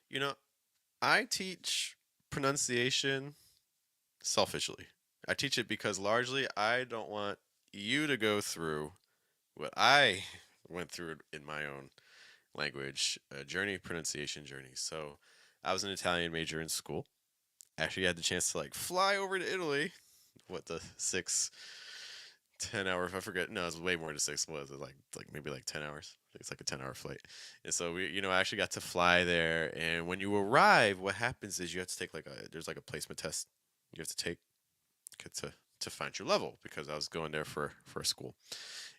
You know, I teach pronunciation selfishly. I teach it because largely I don't want you to go through what I went through in my own language, a journey, pronunciation journey. So I was an Italian major in school. Actually had the chance to like fly over to Italy. What the 6, 10 hour? I forget. No, it was way more than six. What was it like maybe like 10 hours? I think it's like a 10-hour flight. And so I actually got to fly there. And when you arrive, what happens is you have to take there's like a placement test you have to take to find your level because I was going there for a school.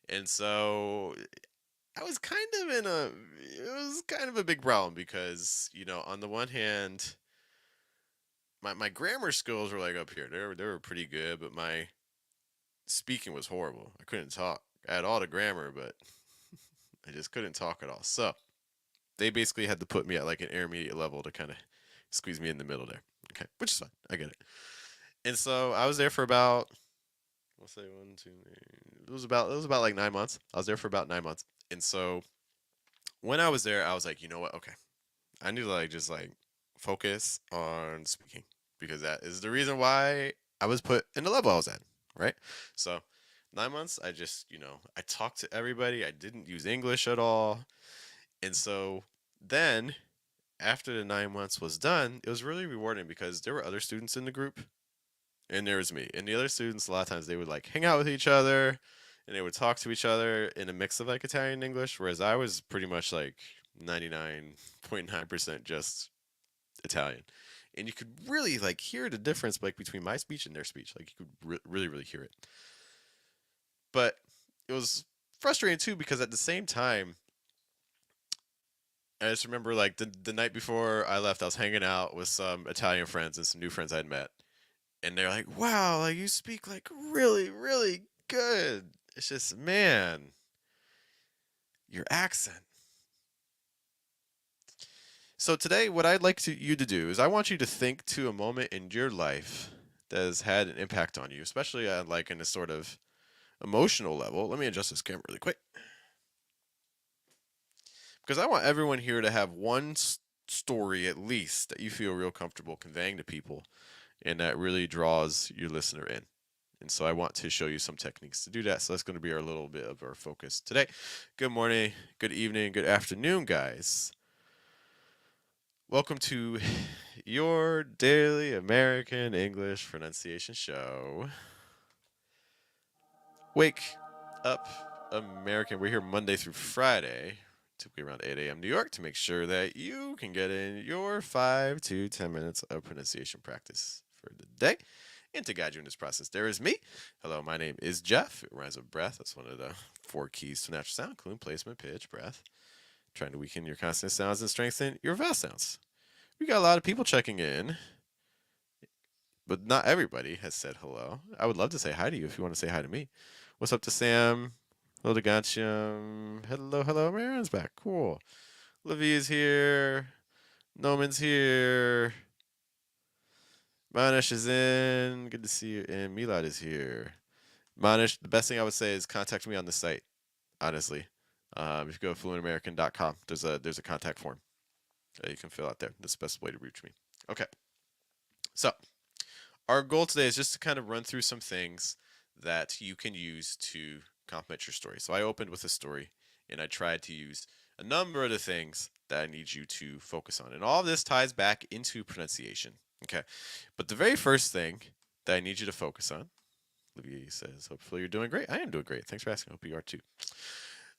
And so I was kind of in a it was kind of a big problem because on the one hand my grammar skills were like up here. They were pretty good, but my speaking was horrible. I couldn't talk. I had all the grammar, but I just couldn't talk at all. So they basically had to put me at like an intermediate level to kind of squeeze me in the middle there. Okay, which is fine. I get it. And so I was there for about, let's say one, two, three. It was about like 9 months. I was there for about 9 months. And so when I was there, I was like, you know what? Okay, I need to like just like focus on speaking because that is the reason why I was put in the level I was at, right? So 9 months, I just I talked to everybody. I didn't use English at all, and so then after the 9 months was done, it was really rewarding because there were other students in the group, and there was me. And the other students, a lot of times, they would like hang out with each other, and they would talk to each other in a mix of like Italian and English, whereas I was pretty much like 99.9% just Italian. And you could really like hear the difference like between my speech and their speech. Like you could really really hear it. But it was frustrating too because at the same time, I just remember like the night before I left, I was hanging out with some Italian friends and some new friends I'd met, and they're like, "Wow, like you speak like really really good." It's just man, your accent. So today, what I'd like you to do is I want you to think to a moment in your life that has had an impact on you, especially like in a sort of emotional level. Let me adjust this camera really quick because I want everyone here to have one story at least that you feel real comfortable conveying to people and that really draws your listener in. And so I want to show you some techniques to do that. So that's going to be our little bit of our focus today. Good morning, good evening, good afternoon, guys. Welcome to your daily American English pronunciation show. Wake up, American. We're here Monday through Friday, typically around 8 a.m. New York, to make sure that you can get in your 5 to 10 minutes of pronunciation practice for the day. And to guide you in this process, there is me. Hello, my name is Jeff. It rhymes with breath. That's one of the four keys to natural sound, including placement, pitch, breath. Trying to weaken your consonant sounds and strengthen your vowel sounds. We got a lot of people checking in, but not everybody has said hello. I would love to say hi to you if you want to say hi to me. What's up to Sam? Hello to Gotcham. Hello. Marin's back. Cool. Livia's here. Noman's here. Manish is in. Good to see you. And Milad is here. Manish, the best thing I would say is contact me on the site, honestly. If you go to fluentamerican.com, there's a contact form that you can fill out there. That's the best way to reach me. Okay. So, our goal today is just to kind of run through some things that you can use to complement your story. So I opened with a story and I tried to use a number of the things that I need you to focus on. And all of this ties back into pronunciation. Okay. But the very first thing that I need you to focus on, Olivia says, hopefully you're doing great. I am doing great. Thanks for asking. Hope you are too.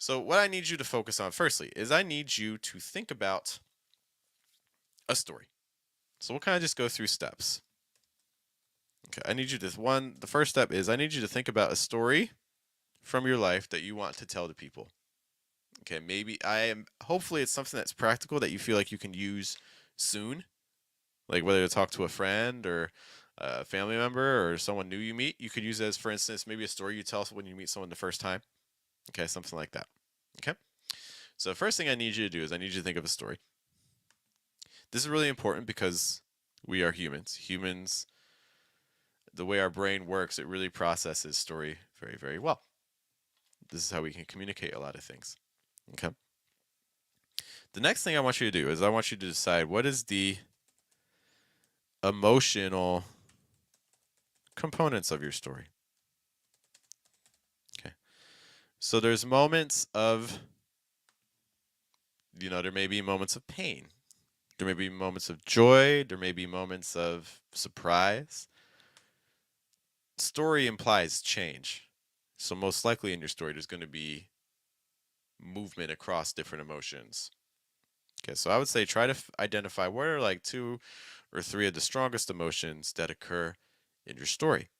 So, what I need you to focus on firstly is I need you to think about a story. So, we'll kind of just go through steps. Okay, I need you to the first step is I need you to think about a story from your life that you want to tell to people. Okay, hopefully it's something that's practical that you feel like you can use soon. Like whether to talk to a friend or a family member or someone new you meet, you could use it as, for instance, maybe a story you tell when you meet someone the first time. Okay, something like that. Okay? So, first thing I need you to do is I need you to think of a story. This is really important because we are humans. Humans, the way our brain works, it really processes story very well. This is how we can communicate a lot of things. Okay. The next thing I want you to do is I want you to decide what is the emotional components of your story. Okay. So there's moments of, there may be moments of pain. There may be moments of joy. There may be moments of surprise. Story implies change. So most likely in your story, there's going to be movement across different emotions. Okay, so I would say try to identify what are like two or three of the strongest emotions that occur in your story.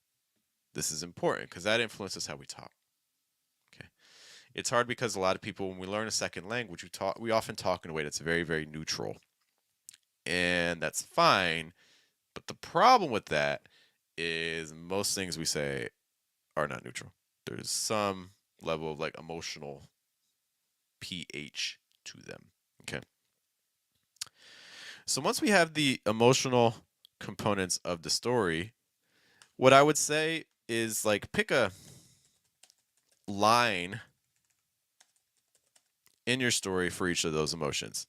This is important because that influences how we talk. Okay, it's hard because a lot of people, when we learn a second language, we often talk in a way that's very, very neutral, and that's fine. But the problem with that is most things we say are not neutral. There's some level of like emotional pH to them. Okay. So once we have the emotional components of the story, what I would say is like pick a line in your story for each of those emotions.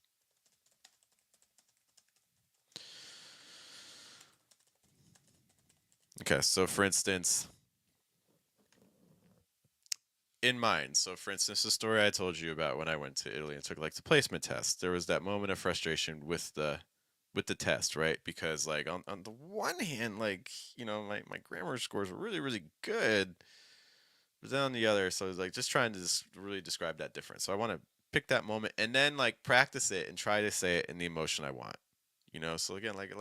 Okay, so for instance, in mind. So, for instance, the story I told you about when I went to Italy and took like the placement test, there was that moment of frustration with the test, right? Because like on the one hand, like my grammar scores were really really good, but then on the other, so I was like just trying to just really describe that difference. So I want to pick that moment and then like practice it and try to say it in the emotion I want. So again, like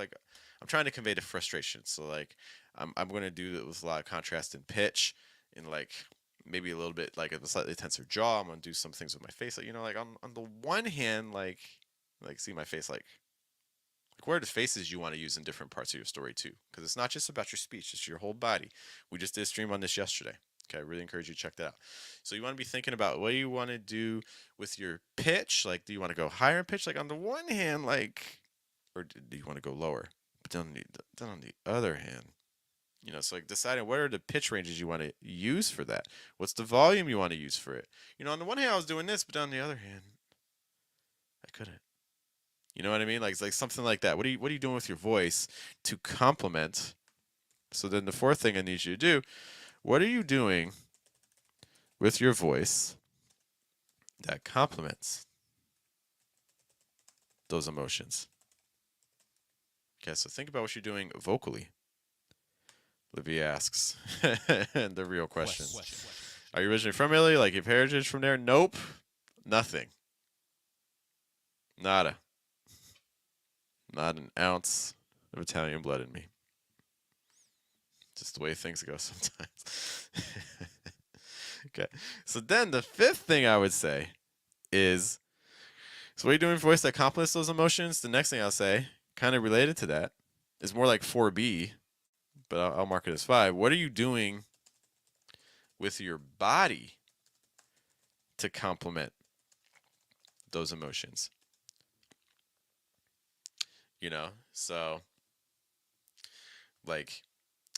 I'm trying to convey the frustration. So like I'm gonna do it with a lot of contrast in pitch and like maybe a little bit like a slightly tenser jaw. I'm gonna do some things with my face. Like like on the one hand, like see my face like what are the faces you want to use in different parts of your story too? Because it's not just about your speech; it's your whole body. We just did a stream on this yesterday. Okay, I really encourage you to check that out. So you want to be thinking about what you want to do with your pitch. Like, do you want to go higher in pitch? Like on the one hand, like, or do you want to go lower? But then on the other hand, so like deciding what are the pitch ranges you want to use for that. What's the volume you want to use for it? On the one hand, I was doing this, but on the other hand, I couldn't. You know what I mean? Like it's like something like that. What are you doing with your voice to complement? So then the fourth thing I need you to do, what are you doing with your voice that complements those emotions? Okay, so think about what you're doing vocally. Livy asks the real question. Are you originally from Italy? Like, your heritage from there? Nope. Nothing. Nada. Not an ounce of Italian blood in me. Just the way things go sometimes. Okay. So then the fifth thing I would say is, so what are you doing with voice that complements those emotions? The next thing I'll say, kind of related to that, is more like 4B, but I'll mark it as 5. What are you doing with your body to complement those emotions? So like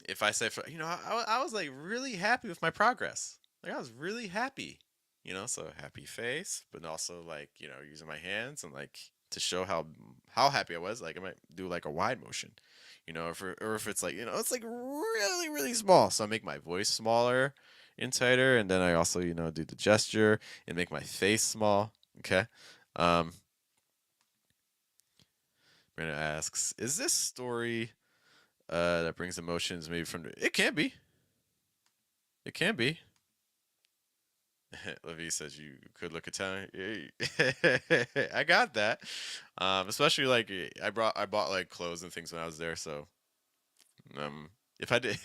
if I say, I was like really happy with my progress. Like I was really happy, so happy face, but also like, using my hands and like to show how happy I was. Like I might do like a wide motion, or if it's like, it's like really, really small. So I make my voice smaller and tighter. And then I also, do the gesture and make my face small. Okay. Brandon asks, is this story that brings emotions maybe from it can be. It can be. Levy says you could look Italian. I got that. Especially like I bought like clothes and things when I was there, so if I did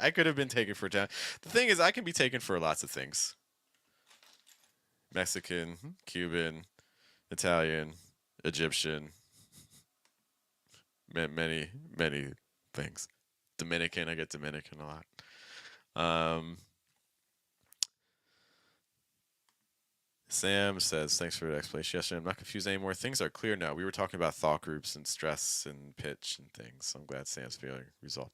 I could have been taken for Italian. The thing is I can be taken for lots of things. Mexican, Cuban, Italian, Egyptian, many, many things. Dominican, I get Dominican a lot. Um, Sam says, thanks for the explanation yesterday. I'm not confused anymore. Things are clear now. We were talking about thought groups and stress and pitch and things. So I'm glad Sam's feeling resolved.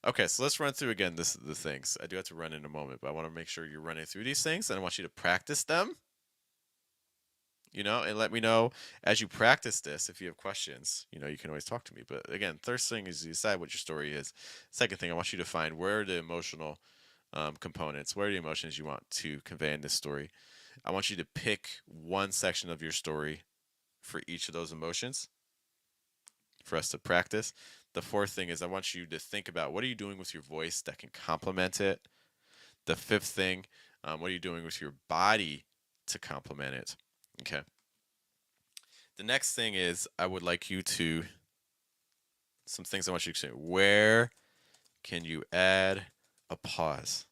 Okay, so let's run through again the things. I do have to run in a moment, but I want to make sure you're running through these things and I want you to practice them. And let me know as you practice this. If you have questions, you can always talk to me. But again, first thing is you decide what your story is. Second thing, I want you to find where are the emotional components, where are the emotions you want to convey in this story. I want you to pick one section of your story for each of those emotions for us to practice. The fourth thing is I want you to think about what are you doing with your voice that can complement it. The fifth thing, what are you doing with your body to complement it? Okay. The next thing is I would like you to, some things I want you to say. Where can you add a pause?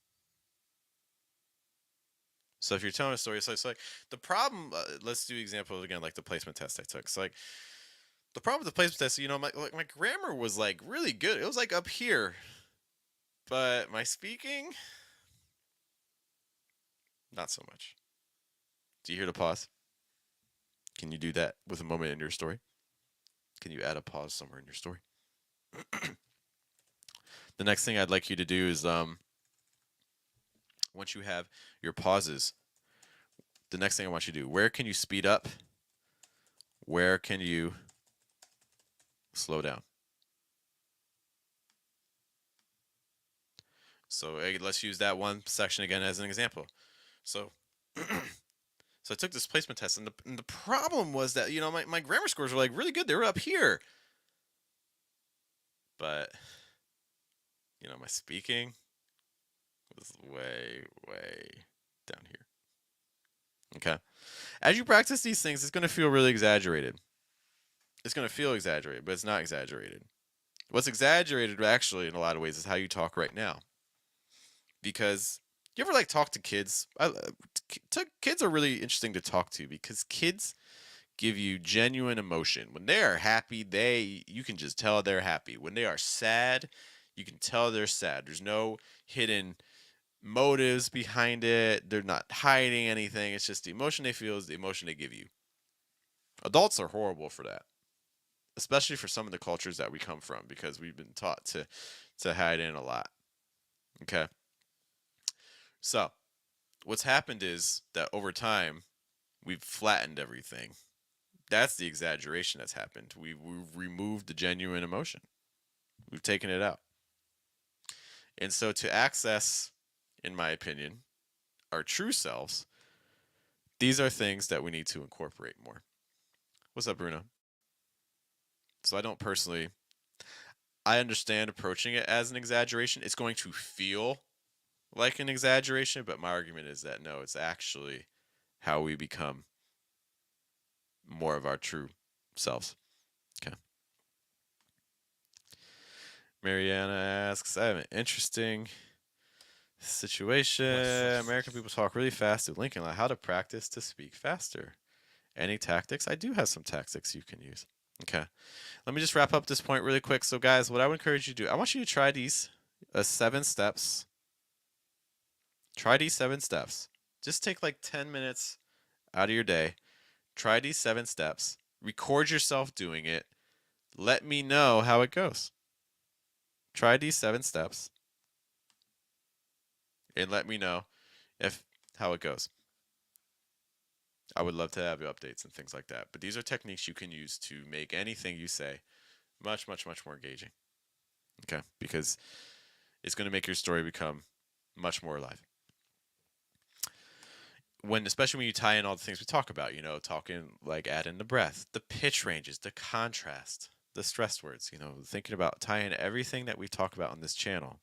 So if you're telling a story, so it's like the problem, let's do example again, like the placement test I took. So like the problem with the placement test, my grammar was like really good. It was like up here, but my speaking, not so much. Do you hear the pause? Can you do that with a moment in your story? Can you add a pause somewhere in your story? The next thing I'd like you to do is once you have your pauses, the next thing I want you to do, where can you speed up? Where can you slow down? So let's use that one section again as an example. So, so I took this placement test, and the problem was that my grammar scores were like really good. They were up here, but my speaking was way down here. Okay. As you practice these things, it's going to feel really exaggerated. It's going to feel exaggerated, but it's not exaggerated. What's exaggerated, actually, in a lot of ways, is how you talk right now. Because you ever like talk to kids? Kids are really interesting to talk to because kids give you genuine emotion. When they are happy, you can just tell they're happy. When they are sad, you can tell they're sad. There's no hidden motives behind it. They're not hiding anything. It's just the emotion they feel is the emotion they give you. Adults are horrible for that, especially for some of the cultures that we come from because we've been taught to hide in a lot. Okay. So, what's happened is that over time, we've flattened everything. That's the exaggeration that's happened. We've removed the genuine emotion. We've taken it out. And so to access, in my opinion, our true selves, these are things that we need to incorporate more. What's up, Bruno? So I don't personally, I understand approaching it as an exaggeration. It's going to feel like an exaggeration, but my argument is that no, it's actually how we become more of our true selves. Okay. Mariana asks, I have an interesting situation. American people talk really fast at Lincoln. Like how to practice to speak faster. Any tactics? I do have some tactics you can use. Okay. Let me just wrap up this point really quick. So, guys, what I would encourage you to do, I want you to try these 7 steps. Try these 7 steps. Just take like 10 minutes out of your day. Try these 7 steps. Record yourself doing it. Let me know how it goes. Try these 7 steps and let me know if how it goes. I would love to have updates and things like that. But these are techniques you can use to make anything you say much more engaging. Okay? Because it's going to make your story become much more alive. Especially when you tie in all the things we talk about, talking like add in the breath, the pitch ranges, the contrast, the stressed words, thinking about tying everything that we talk about on this channel.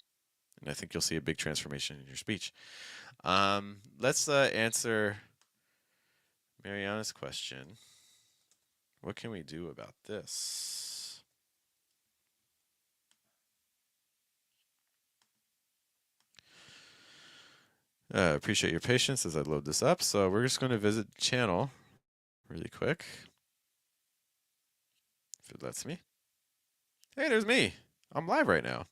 And I think you'll see a big transformation in your speech. Let's answer Mariana's question. What can we do about this? Appreciate your patience as I load this up. So we're just going to visit the channel really quick. If it lets me. Hey, there's me. I'm live right now.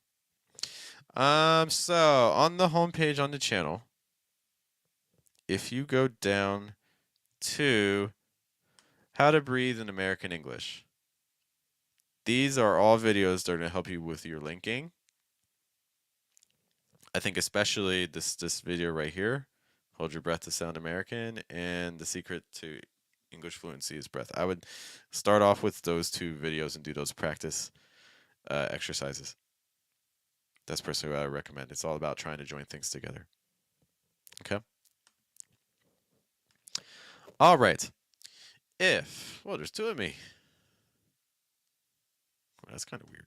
So on the homepage on the channel, if you go down to how to breathe in American English, these are all videos that are going to help you with your linking. I think especially this video right here, Hold Your Breath to Sound American, and The Secret to English fluency is breath. I would start off with those two videos and do those practice exercises. That's personally what I recommend. It's all about trying to join things together. Okay. All right. Well, there's two of me. Well, that's kind of weird.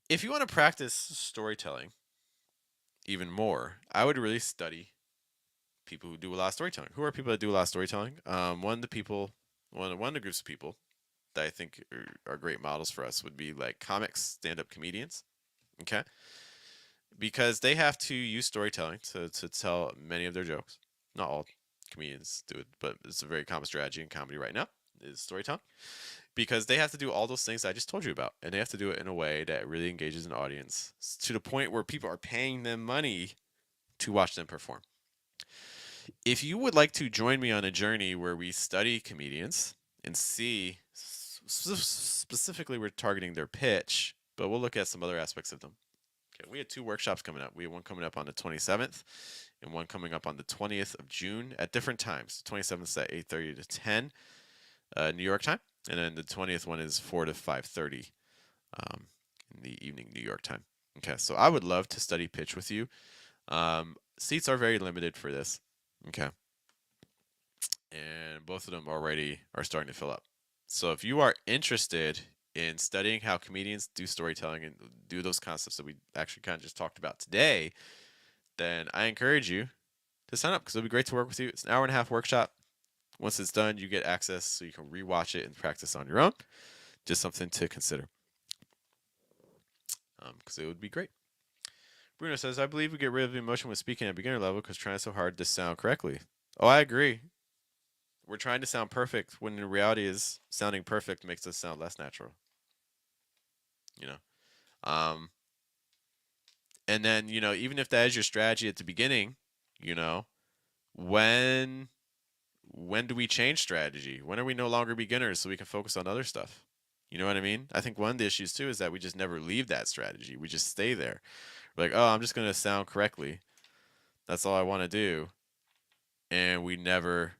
If you want to practice storytelling even more, I would really study people who do a lot of storytelling. Who are people that do a lot of storytelling? One of the groups of people that I think are great models for us would be like comics, stand-up comedians. Okay, because they have to use storytelling to tell many of their jokes. Not all comedians do it, but it's a very common strategy in comedy right now is storytelling. Because they have to do all those things I just told you about, and they have to do it in a way that really engages an audience to the point where people are paying them money to watch them perform. If you would like to join me on a journey where we study comedians and see, specifically, we're targeting their pitch, but we'll look at some other aspects of them. Okay, we had two workshops coming up. We have one coming up on the 27th and one coming up on the 20th of June at different times. The 27th is at 8:30 to 10 New York time, and then the 20th one is 4 to 5:30 in the evening New York time. Okay, so I would love to study pitch with you. Seats are very limited for this. Okay, and both of them already are starting to fill up. So if you are interested in studying how comedians do storytelling and do those concepts that we actually kind of just talked about today, then I encourage you to sign up because it'll be great to work with you. It's an hour and a half workshop. Once it's done, you get access so you can rewatch it and practice on your own. Just something to consider because it would be great. Bruno says, I believe we get rid of the emotion with speaking at beginner level because trying so hard to sound correctly. Oh, I agree. We're trying to sound perfect when the reality is sounding perfect makes us sound less natural. You know? And then, even if that is your strategy at the beginning, you know, when do we change strategy? When are we no longer beginners so we can focus on other stuff? You know what I mean? I think one of the issues too is that we just never leave that strategy. We just stay there. We're like, oh, I'm just going to sound correctly. That's all I want to do. And we never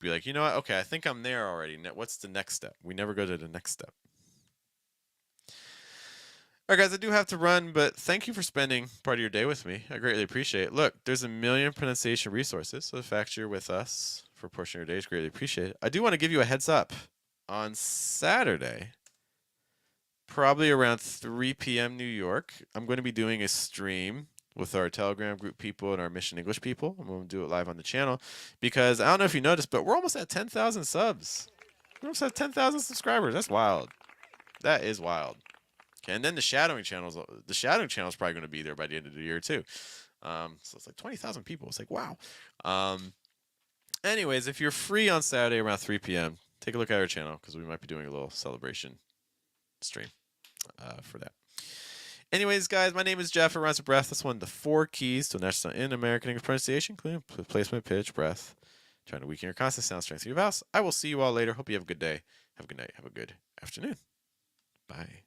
be like, you know what? Okay, I think I'm there already. What's the next step? We never go to the next step. All right, guys, I do have to run, but thank you for spending part of your day with me. I greatly appreciate it. Look, there's a million pronunciation resources, so the fact you're with us for a portion of your day is greatly appreciated. I do want to give you a heads up. On Saturday, probably around 3 p.m. New York, I'm going to be doing a stream with our Telegram group people and our Mission English people. I'm going to do it live on the channel because I don't know if you noticed, but we're almost at 10,000 subs. We're almost at 10,000 subscribers. That's wild. That is wild. Okay, and then the shadowing channel is probably going to be there by the end of the year too. So it's like 20,000 people. It's like, wow. Anyways, if you're free on Saturday around 3 p.m., take a look at our channel because we might be doing a little celebration stream for that. Anyways, guys, my name is Jeff at Rhymes with Breath. That's one of the 4 keys to national in American English pronunciation, including placement, pitch, breath, trying to weaken your consonant sound, strength, your vowels. I will see you all later. Hope you have a good day. Have a good night. Have a good afternoon. Bye.